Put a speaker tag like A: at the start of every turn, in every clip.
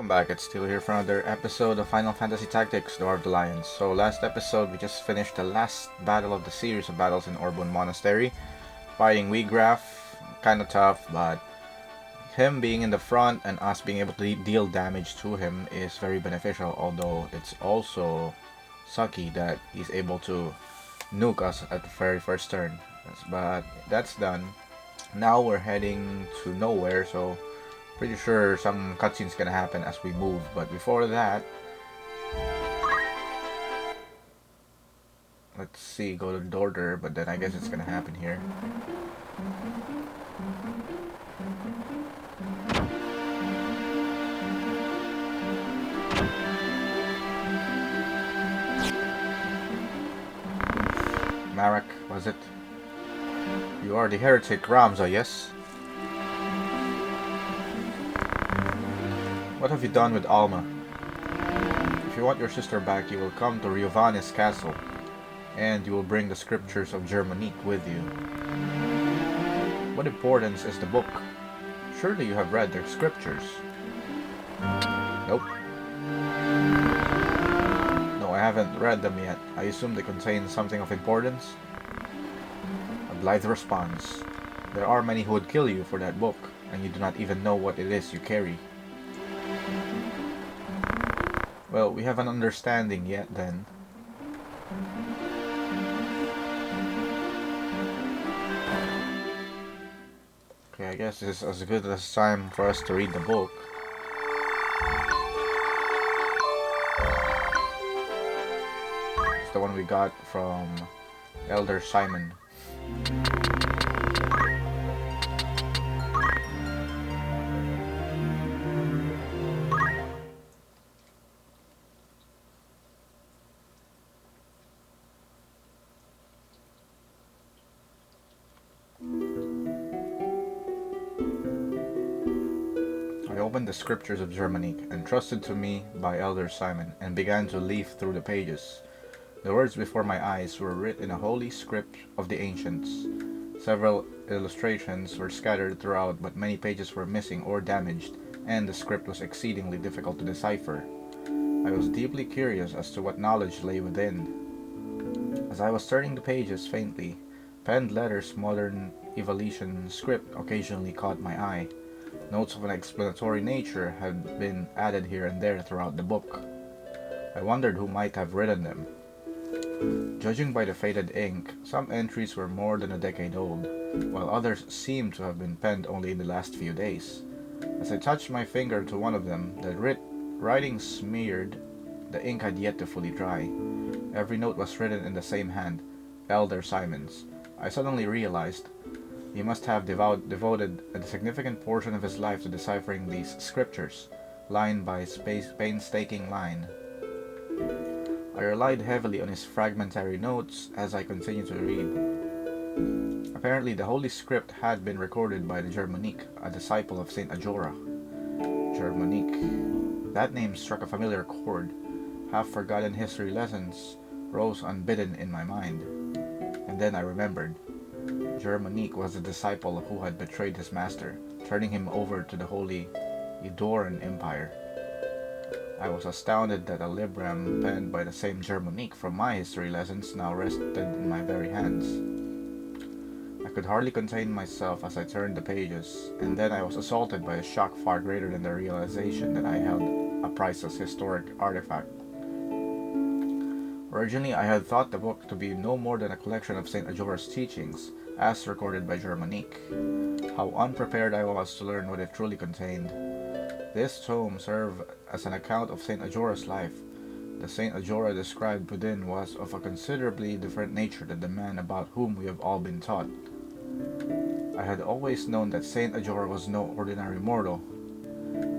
A: Welcome back, it's still here for another episode of Final Fantasy Tactics, Door of the Lions. So last episode, we just finished the last battle of the series of battles in Orbonne Monastery. Fighting Wheatgraph, kinda tough, but him being in the front and us being able to deal damage to him is very beneficial, although it's also sucky that he's able to nuke us at the very first turn. But that's done. Now we're heading to nowhere, so pretty sure some cutscene's gonna happen as we move, but before that, let's see, go to Dorter, but then I guess it's gonna happen here. Marek, was it? You are the heretic Ramza, yes? What have you done with Alma? If you want your sister back, you will come to Giovanni's castle, and you will bring the Scriptures of Germonique with you. What importance is the book? Surely you have read their scriptures. Nope. No, I haven't read them yet. I assume they contain something of importance. A blithe response. There are many who would kill you for that book, and you do not even know what it is you carry. Well, we have an understanding yet then. Okay, I guess this is as good as time for us to read the book. It's the one we got from Elder Simon. I opened the Scriptures of Germonique, entrusted to me by Elder Simon, and began to leaf through the pages. The words before my eyes were written in a holy script of the ancients. Several illustrations were scattered throughout, but many pages were missing or damaged, and the script was exceedingly difficult to decipher. I was deeply curious as to what knowledge lay within. As I was turning the pages faintly, penned letters modern evolution script occasionally caught my eye. Notes of an explanatory nature had been added here and there throughout the book. I wondered who might have written them. Judging by the faded ink, some entries were more than a decade old, while others seemed to have been penned only in the last few days. As I touched my finger to one of them, the writing smeared. The ink had yet to fully dry. Every note was written in the same hand, Elder Simon's. I suddenly realized he must have devoted a significant portion of his life to deciphering these scriptures, line by painstaking line. I relied heavily on his fragmentary notes as I continued to read. Apparently, the Holy Script had been recorded by the Germonique, a disciple of Saint Ajora. Germonique. That name struck a familiar chord. Half-forgotten history lessons rose unbidden in my mind. And then I remembered. Germonique was the disciple who had betrayed his master, turning him over to the Holy Edoran Empire. I was astounded that a libram penned by the same Germonique from my history lessons now rested in my very hands. I could hardly contain myself as I turned the pages, and then I was assaulted by a shock far greater than the realization that I held a priceless historic artifact. Originally, I had thought the book to be no more than a collection of Saint Ajora's teachings, as recorded by Germonique. How unprepared I was to learn what it truly contained. This tome served as an account of Saint Ajora's life. The Saint Ajora described within was of a considerably different nature than the man about whom we have all been taught. I had always known that Saint Ajora was no ordinary mortal.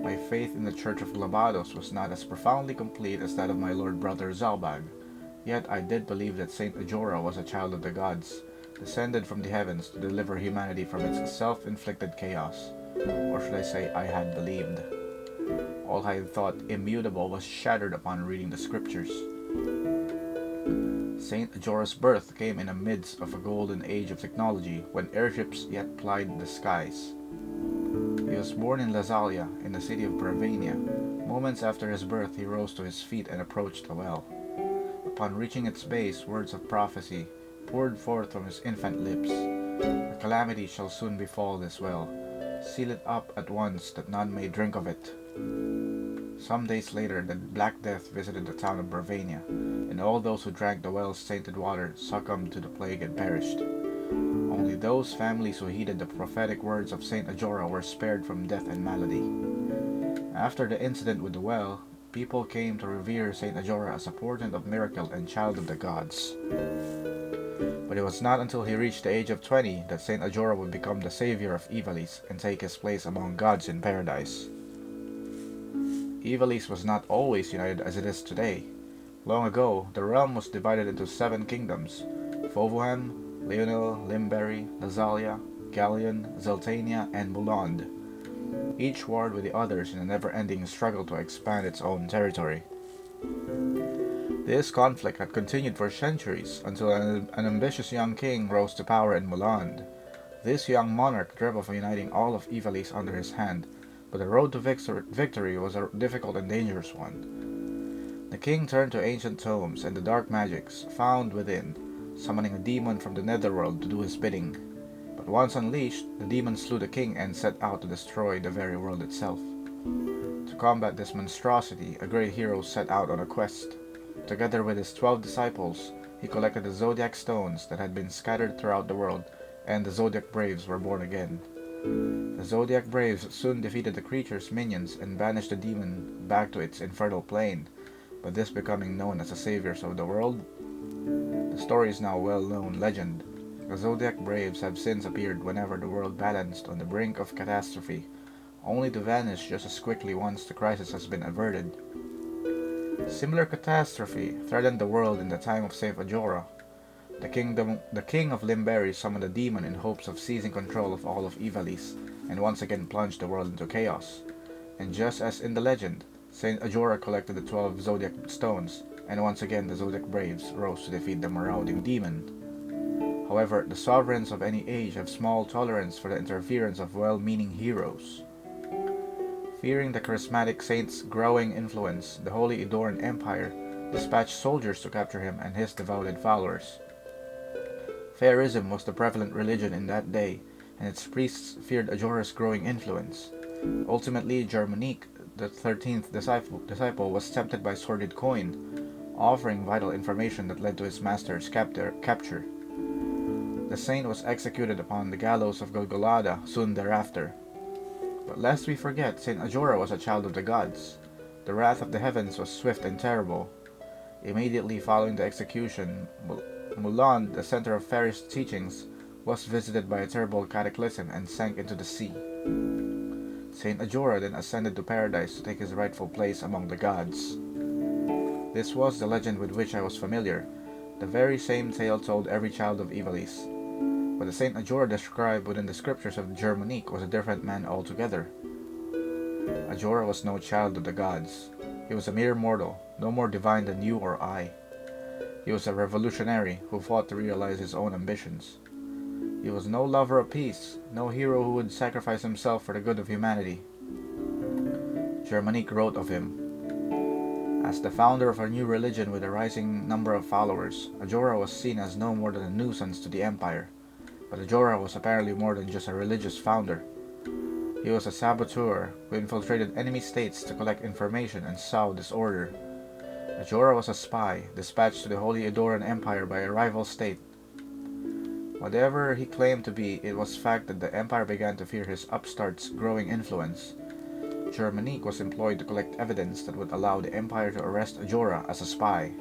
A: My faith in the Church of Glabados was not as profoundly complete as that of my lord brother Zalbag, yet I did believe that Saint Ajora was a child of the gods, descended from the heavens to deliver humanity from its self-inflicted chaos. Or should I say, I had believed. All I had thought immutable was shattered upon reading the scriptures. Saint Ajora's birth came in the midst of a golden age of technology when airships yet plied the skies. He was born in Lazalia in the city of Bravania. Moments after his birth, he rose to his feet and approached the well. Upon reaching its base, words of prophecy poured forth from his infant lips. A calamity shall soon befall this well. Seal it up at once, that none may drink of it. Some days later, the Black Death visited the town of Bravania, and all those who drank the well's tainted water succumbed to the plague and perished. Only those families who heeded the prophetic words of Saint Ajora were spared from death and malady. After the incident with the well, people came to revere Saint Ajora as a portent of miracle and child of the gods. But it was not until he reached the age of 20 that Saint Ajora would become the savior of Ivalice and take his place among gods in paradise. Ivalice was not always united as it is today. Long ago, the realm was divided into 7 kingdoms: Fovohem, Leonel, Limberry, Lazalia, Gallion, Zeltania, and Muland, each warred with the others in a never-ending struggle to expand its own territory. This conflict had continued for centuries until an ambitious young king rose to power in Muland. This young monarch dreamt of uniting all of Ivalice under his hand, but the road to victory was a difficult and dangerous one. The king turned to ancient tomes and the dark magics found within, summoning a demon from the netherworld to do his bidding. But once unleashed, the demon slew the king and set out to destroy the very world itself. To combat this monstrosity, a great hero set out on a quest. Together with his 12 disciples, he collected the zodiac stones that had been scattered throughout the world, and the zodiac braves were born again. The zodiac braves soon defeated the creature's minions and banished the demon back to its infernal plane, but this becoming known as the saviors of the world. The story is now a well-known legend. The zodiac braves have since appeared whenever the world balanced on the brink of catastrophe, only to vanish just as quickly once the crisis has been averted. Similar catastrophe threatened the world in the time of Saint Ajora. The king of Limberry summoned a demon in hopes of seizing control of all of Ivalice, and once again plunged the world into chaos. And just as in the legend, Saint Ajora collected the 12 zodiac stones, and once again the zodiac braves rose to defeat the marauding demon. However, the sovereigns of any age have small tolerance for the interference of well-meaning heroes. Fearing the charismatic saint's growing influence, the Holy Edoran Empire dispatched soldiers to capture him and his devoted followers. Phairism was the prevalent religion in that day, and its priests feared Ajora's growing influence. Ultimately, Germonique, the 13th disciple, was tempted by sordid coin, offering vital information that led to his master's capture. The saint was executed upon the gallows of Golgotha soon thereafter. But lest we forget, Saint Ajora was a child of the gods. The wrath of the heavens was swift and terrible. Immediately following the execution, Muland, the center of Pharisees' teachings, was visited by a terrible cataclysm and sank into the sea. Saint Ajora then ascended to paradise to take his rightful place among the gods. This was the legend with which I was familiar, the very same tale told every child of Ivalice. But the Saint Ajora described within the Scriptures of Germonique was a different man altogether. Ajora was no child of the gods. He was a mere mortal, no more divine than you or I. He was a revolutionary who fought to realize his own ambitions. He was no lover of peace, no hero who would sacrifice himself for the good of humanity. Germonique wrote of him, "As the founder of a new religion with a rising number of followers, Ajora was seen as no more than a nuisance to the empire. But Ajora was apparently more than just a religious founder. He was a saboteur who infiltrated enemy states to collect information and sow disorder. Ajora was a spy dispatched to the Holy Edoran Empire by a rival state. Whatever he claimed to be, it was fact that the empire began to fear his upstart's growing influence. Germonique was employed to collect evidence that would allow the empire to arrest Ajora as a spy.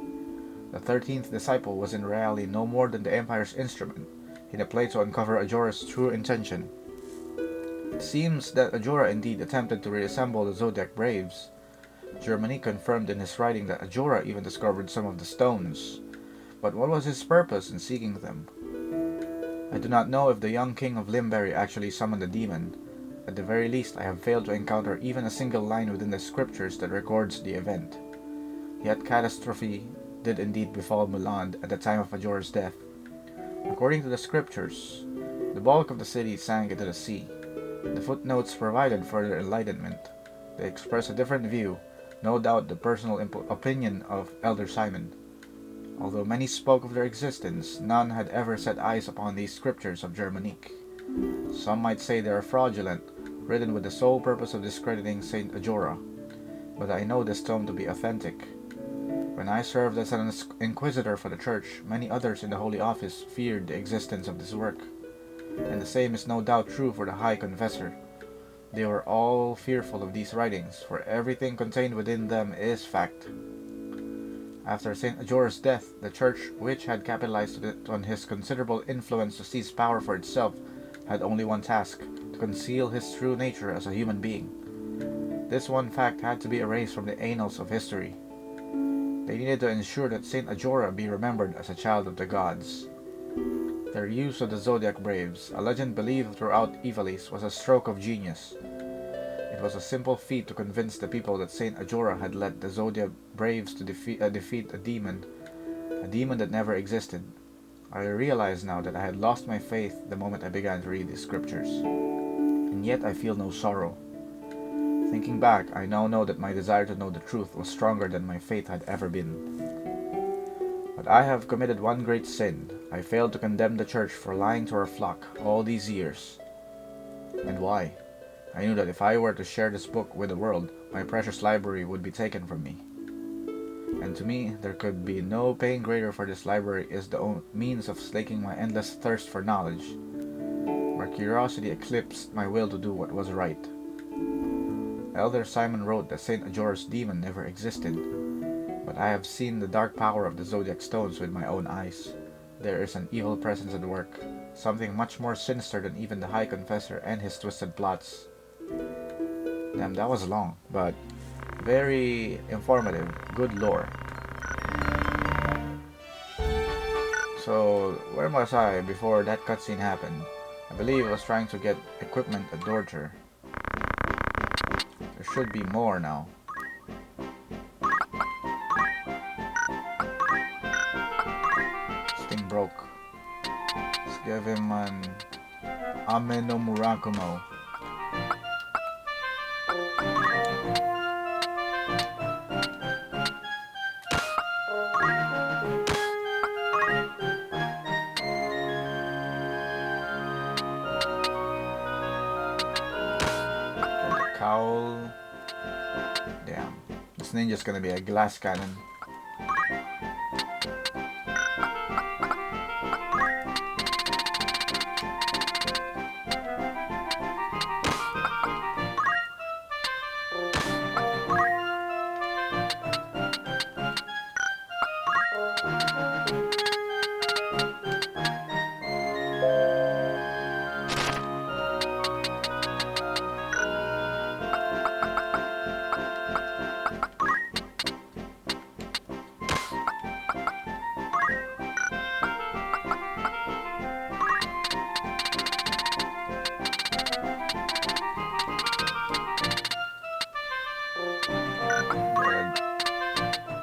A: The 13th disciple was in reality no more than the empire's instrument, in a play to uncover Ajora's true intention. It seems that Ajora indeed attempted to reassemble the Zodiac Braves. Germonique confirmed in his writing that Ajora even discovered some of the stones. But what was his purpose in seeking them? I do not know if the young king of Limberry actually summoned the demon. At the very least, I have failed to encounter even a single line within the scriptures that records the event. Yet catastrophe did indeed befall Muland at the time of Ajora's death. According to the scriptures, the bulk of the city sank into the sea. The footnotes provided further enlightenment. They express a different view, no doubt the personal opinion of Elder Simon. Although many spoke of their existence, none had ever set eyes upon these Scriptures of Germonique. Some might say they are fraudulent, written with the sole purpose of discrediting Saint Ajora, but I know this tome to be authentic. When I served as an inquisitor for the church, many others in the Holy Office feared the existence of this work, and the same is no doubt true for the High Confessor. They were all fearful of these writings, for everything contained within them is fact. After Saint Ajora's death, the church, which had capitalized on his considerable influence to seize power for itself, had only one task: to conceal his true nature as a human being. This one fact had to be erased from the annals of history. They needed to ensure that Saint Ajora be remembered as a child of the gods. Their use of the Zodiac Braves, a legend believed throughout Ivalice, was a stroke of genius. It was a simple feat to convince the people that Saint Ajora had led the Zodiac Braves to defeat a demon that never existed. I realize now that I had lost my faith the moment I began to read these scriptures. And yet I feel no sorrow. Thinking back, I now know that my desire to know the truth was stronger than my faith had ever been. But I have committed one great sin. I failed to condemn the church for lying to our flock all these years. And why? I knew that if I were to share this book with the world, my precious library would be taken from me. And to me, there could be no pain greater, for this library is the means of slaking my endless thirst for knowledge. My curiosity eclipsed my will to do what was right. Elder Simon wrote that Saint Ajora's demon never existed, but I have seen the dark power of the Zodiac Stones with my own eyes. There is an evil presence at work, something much more sinister than even the High Confessor and his twisted plots. Damn, that was long, but very informative. Good lore. So, where was I before that cutscene happened? I believe I was trying to get equipment at Dorter. There should be more now. This thing broke. Let's give him an Ameno Murakumo. Cowl. Damn. This ninja's gonna be a glass cannon.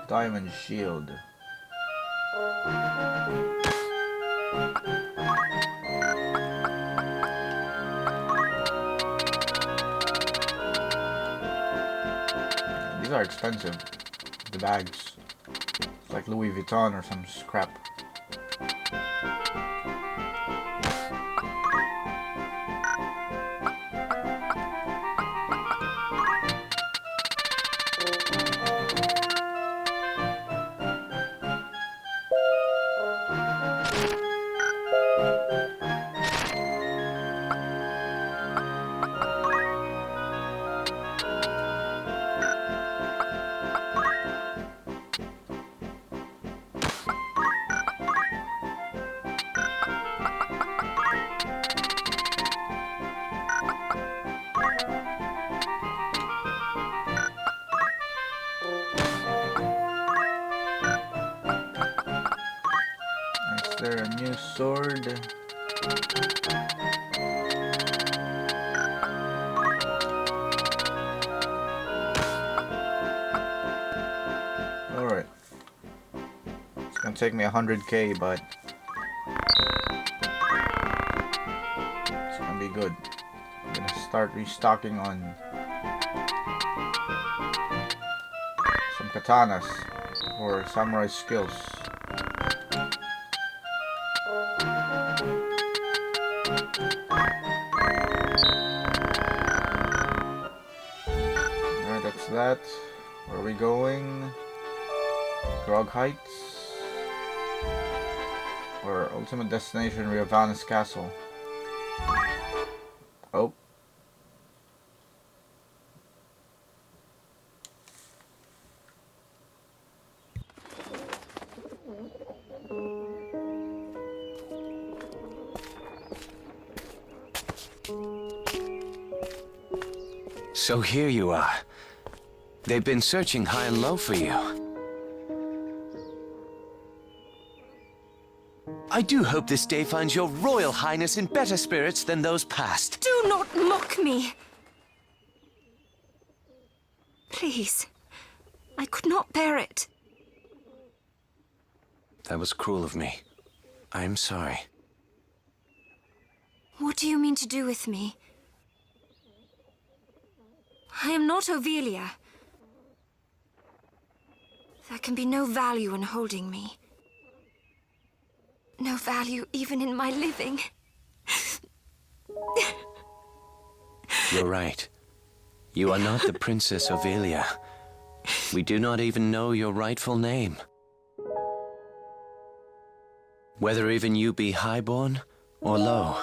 A: Diamond shield. These are expensive. The bags. It's like Louis Vuitton or some scrap. Is there a new sword? Alright. It's gonna take me 100k, but it's gonna be good. I'm gonna start restocking on katanas for samurai skills. Alright, that's that. Where are we going? Grog Heights? Or ultimate destination, Riovanna's Castle? Oh.
B: So here you are. They've been searching high and low for you. I do hope this day finds your Royal Highness in better spirits than those past.
C: Do not mock me! Please. I could not bear it.
B: That was cruel of me. I am sorry.
C: What do you mean to do with me? I am not Ovelia. There can be no value in holding me. No value even in my living.
B: You're right. You are not the Princess Ovelia. We do not even know your rightful name. Whether even you be highborn or low.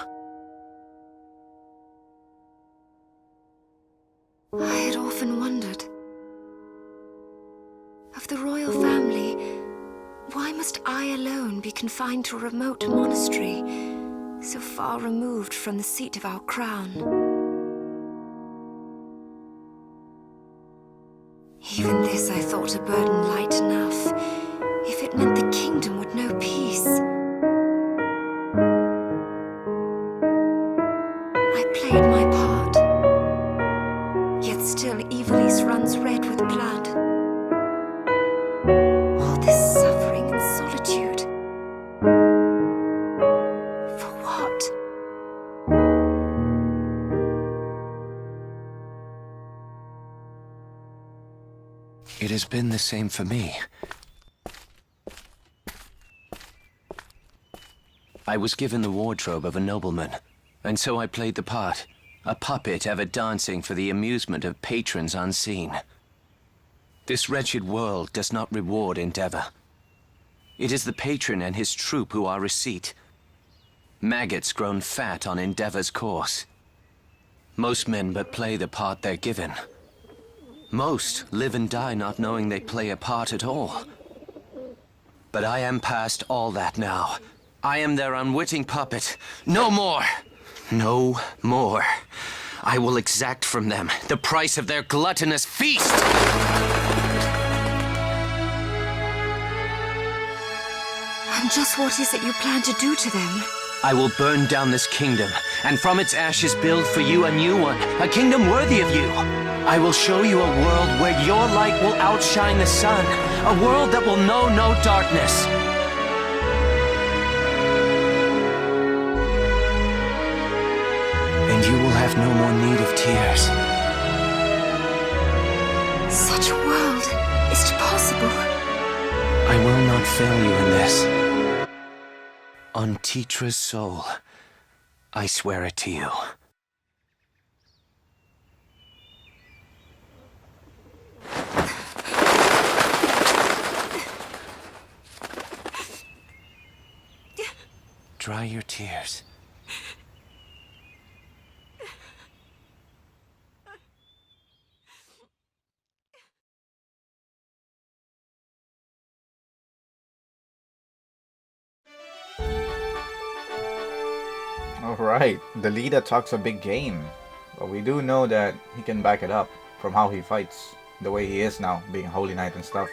C: I had often wondered. Of the royal family, why must I alone be confined to a remote monastery, so far removed from the seat of our crown? Even this I thought a burden light enough, if it meant the kingdom would know peace. I played my part, yet still Ivalice runs red with blood. All this suffering and solitude. For what?
B: It has been the same for me. I was given the wardrobe of a nobleman, and so I played the part, a puppet ever dancing for the amusement of patrons unseen. This wretched world does not reward endeavor. It is the patron and his troop who are receipt. Maggots grown fat on endeavor's course. Most men but play the part they're given. Most live and die not knowing they play a part at all. But I am past all that now. I am their unwitting puppet. No more! No more. I will exact from them the price of their gluttonous feast!
C: And just what is it you plan to do to them?
B: I will burn down this kingdom, and from its ashes build for you a new one, a kingdom worthy of you. I will show you a world where your light will outshine the sun, a world that will know no darkness. And you will have no more need of tears.
C: Such a world, is it possible?
B: I will not fail you in this. On Titra's soul, I swear it to you. Dry your tears.
A: Alright, the leader talks a big game, but we do know that he can back it up from how he fights, the way he is now, being a holy knight and stuff.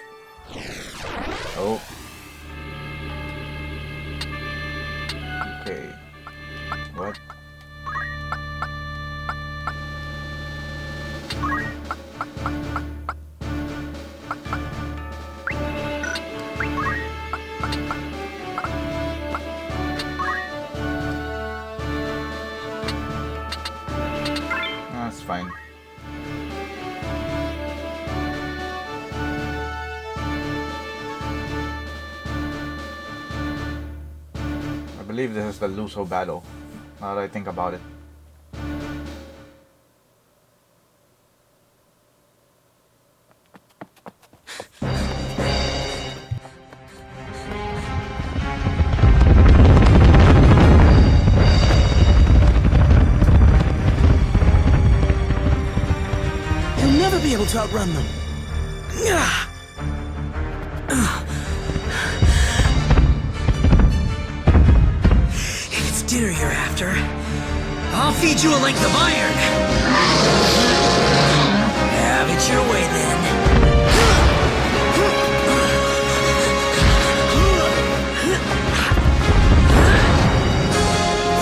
A: Oh. Okay. What? That's fine. believe this is the Luso battle, now that I think about it.
D: You'll never be able to outrun them. If it's dinner you're after, I'll feed you a length of iron. Have it your way then.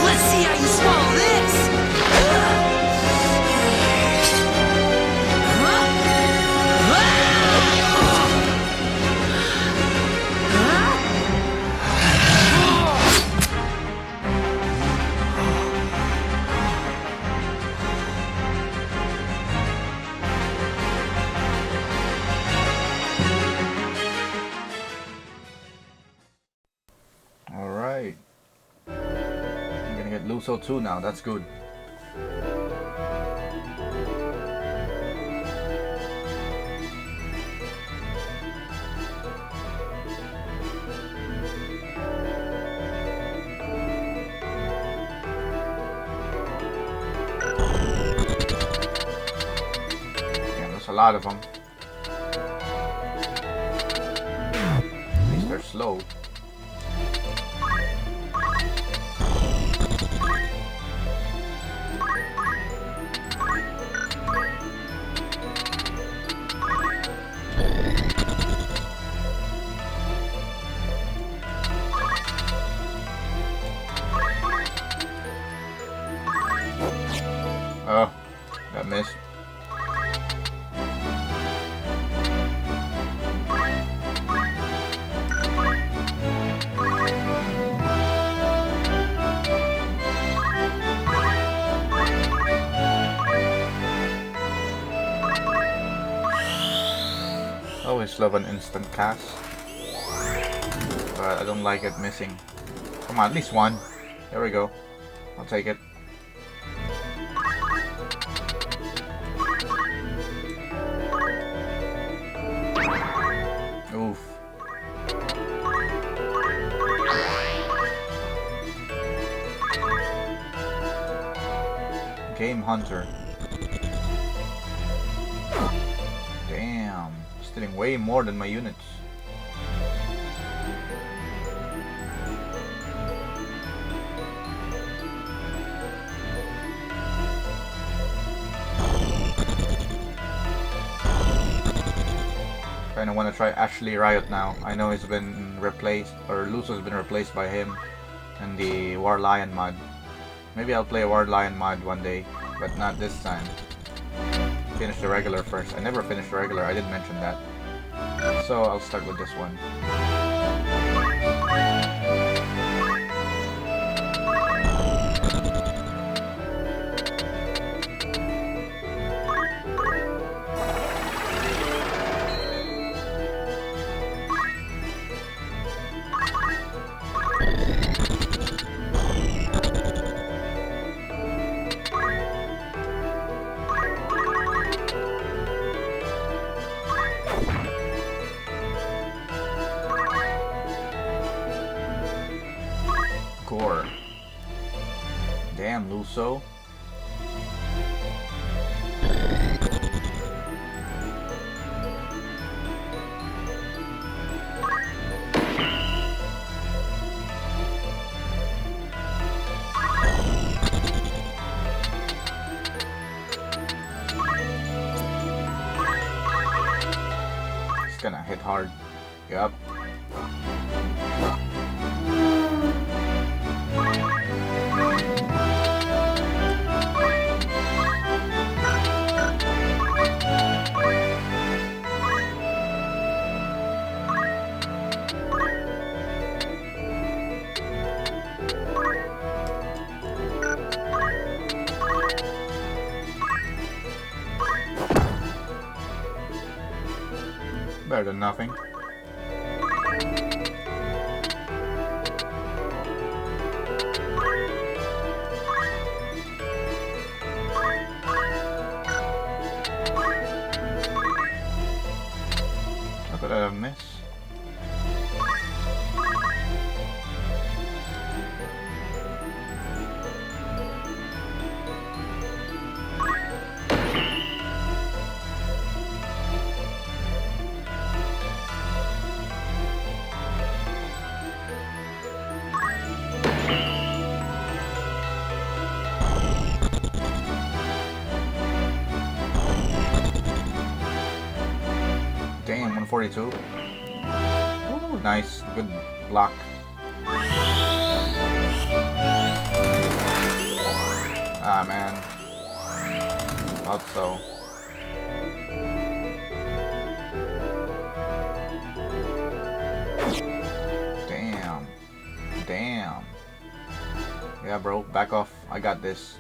D: Let's see how you swallow this.
A: Alright. I'm gonna get Luso 2 now, that's good. Yeah, there's a lot of them. At least they're slow. Oh, that missed. I always love an instant cast, but I don't like it missing. Come on, at least one. There we go. I'll take it. Oof. Game Hunter. Damn, stealing way more than my units. Kinda wanna try Ashley Riot now. I know he's been replaced, or Luso's been replaced by him in the War Lion mod. Maybe I'll play a War Lion mod one day, but not this time. Finish the regular first. I never finished the regular, I didn't mention that. So I'll start with this one. Gore. Damn, Luso. It's gonna hit hard. Yup. Better than nothing. Could I have missed? Damn, 142. Ooh, nice. Good block. Ah, man. Thought so. Damn. Damn. Yeah, bro. Back off. I got this.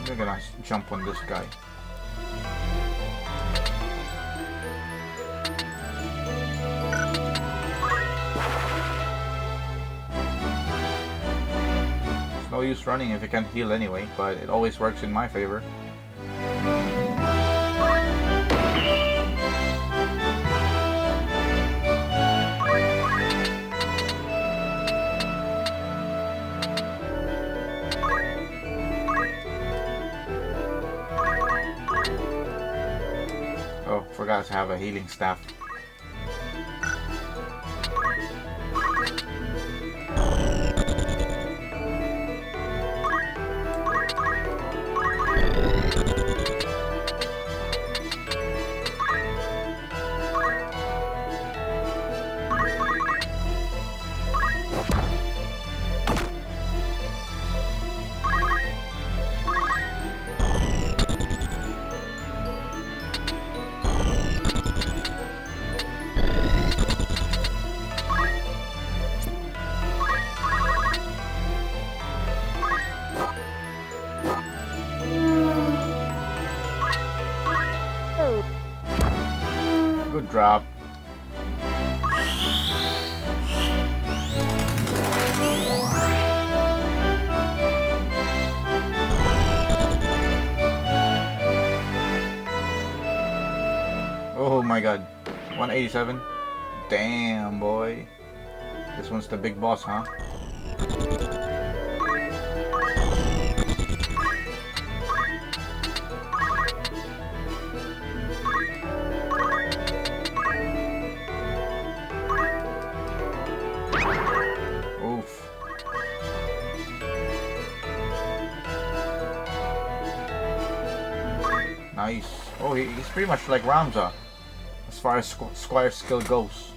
A: I'm gonna jump on this guy. It's no use running if you can't heal anyway, but it always works in my favor. Oh, forgot to have a healing staff. Good drop. Oh my god. 187? Damn, boy. This one's the big boss, huh? Oof. Nice. Oh, he's pretty much like Ramza as far as Squire skill goes.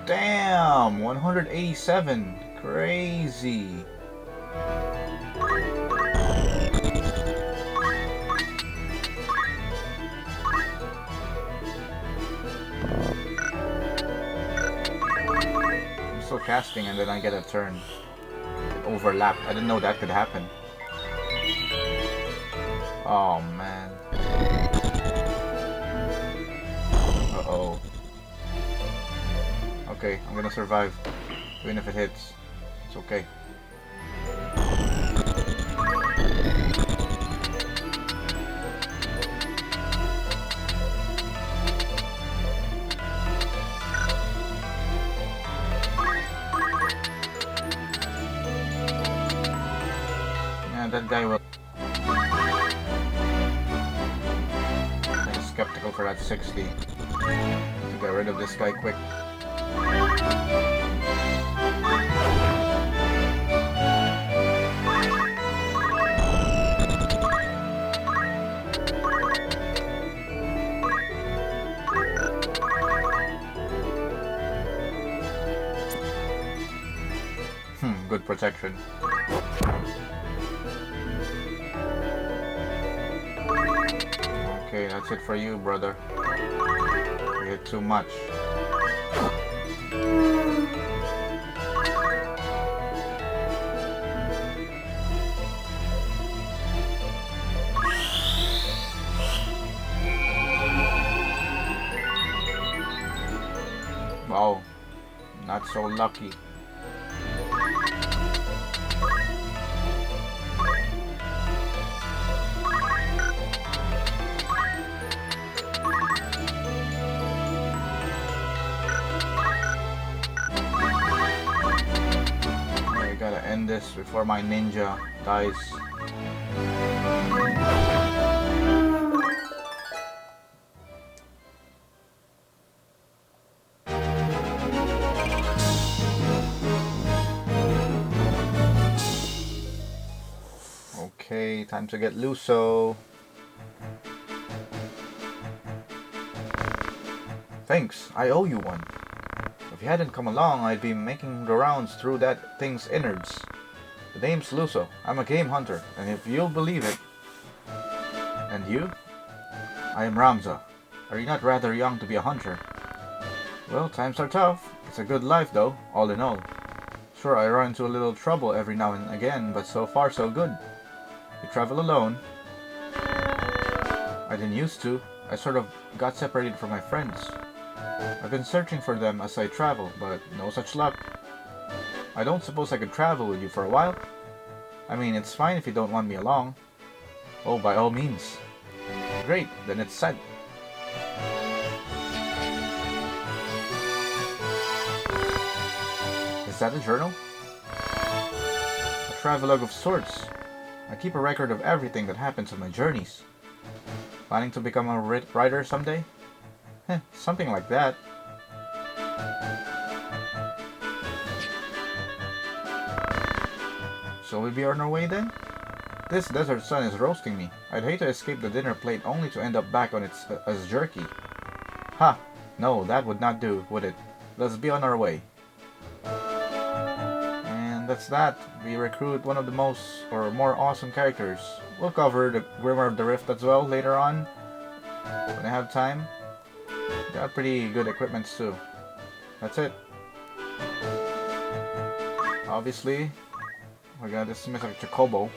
A: Damn, 187. Crazy. I'm still casting and then I get a turn. It overlapped. I didn't know that could happen. Oh man. Uh-oh. Okay, I'm gonna survive. Even if it hits. It's okay. Yeah, that guy will... skeptical for that 60. To get rid of this guy quick. Good protection. Okay, that's it for you, brother. You hit too much. Wow, not so lucky. End this before my ninja dies. Okay, time to get Luso. Thanks, I owe you one. If you hadn't come along, I'd be making the rounds through that thing's innards. The name's Luso. I'm a game hunter, and if you'll believe it... And you? I am Ramza. Are you not rather young to be a hunter? Well, times are tough. It's a good life, though, all in all. Sure, I run into a little trouble every now and again, but so far so good. You travel alone. I didn't used to. I sort of got separated from my friends. I've been searching for them as I travel, but no such luck. I don't suppose I could travel with you for a while? I mean, it's fine if you don't want me along. Oh, by all means. Great, then it's set. Is that a journal? A travelogue of sorts. I keep a record of everything that happens on my journeys. Planning to become a writer someday? Something like that. Shall we be on our way then? This desert sun is roasting me. I'd hate to escape the dinner plate only to end up back on its as jerky. Ha! No, that would not do, would it? Let's be on our way. And that's that. We recruit one of the most or more awesome characters. We'll cover the Grimoire of the Rift as well later on when I have time. Got pretty good equipments too. That's it. Obviously, we're gonna dismiss our Chocobo.